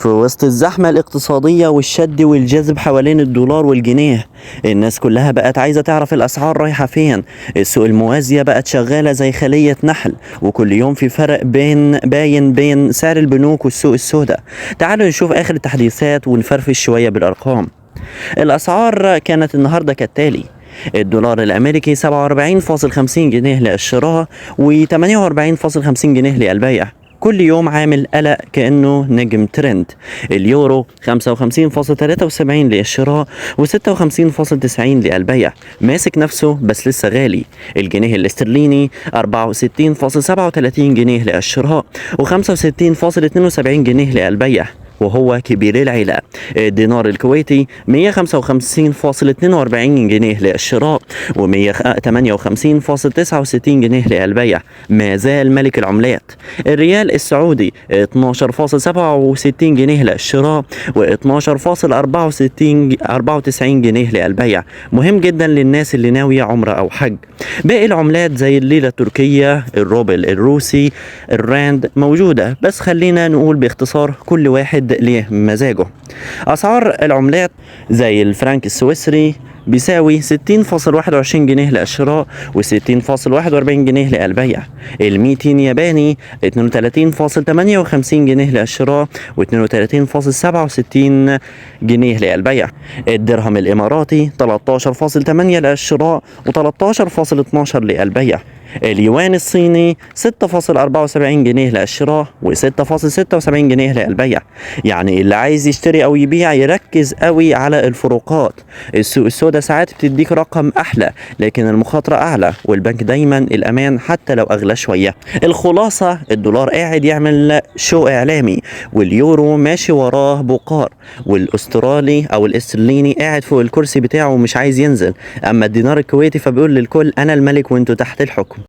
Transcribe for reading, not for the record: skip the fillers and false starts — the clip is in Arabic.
في وسط الزحمة الاقتصادية والشد والجذب حوالين الدولار والجنيه، الناس كلها بقت عايزة تعرف الأسعار رايحة فين. السوق الموازية بقت شغالة زي خلية نحل، وكل يوم في فرق باين بين سعر البنوك والسوق السوداء. تعالوا نشوف آخر التحديثات ونفرفش شوية بالأرقام. الأسعار كانت النهاردة كالتالي: الدولار الأمريكي 47.50 جنيه للشراء و48.50 جنيه للبيع. كل يوم عامل قلق كأنه نجم ترند. اليورو 55.73 للشراء و56.90 للبيع، ماسك نفسه بس لسه غالي. الجنيه الاسترليني 64.37 جنيه للشراء و65.72 جنيه للبيع، وهو كبير العيلة. الدينار الكويتي 155.42 جنيه للشراء و158.69 جنيه للبيع، ما زال ملك العملات. الريال السعودي 12.67 جنيه للشراء و12.94 جنيه للبيع، مهم جدا للناس اللي ناوية عمرة أو حج. باقي العملات زي الليرة التركية، الروبل الروسي، الراند موجودة، بس خلينا نقول باختصار كل واحد ليه مزاجه. أسعار العملات زي الفرنك السويسري بيساوي 60.21 جنيه للشراء و60.41 جنيه للبيع. ال200 ياباني 32.58 جنيه للشراء و32.67 جنيه للبيع. الدرهم الإماراتي 13.8 للشراء و13.12 للبيع. اليوان الصيني 6.74 جنيه للشراء و6.76 جنيه للبيع. يعني اللي عايز يشتري او يبيع يركز قوي على الفروقات. السوق السوداء ساعات بتديك رقم احلى لكن المخاطرة اعلى، والبنك دايما الامان حتى لو اغلى شوية. الخلاصة: الدولار قاعد يعمل شو اعلامي، واليورو ماشي وراه بقار، والاسترالي او الاسترليني قاعد فوق الكرسي بتاعه ومش عايز ينزل. اما الدينار الكويتي فبيقول للكل انا الملك وانتوا تحت الحكم.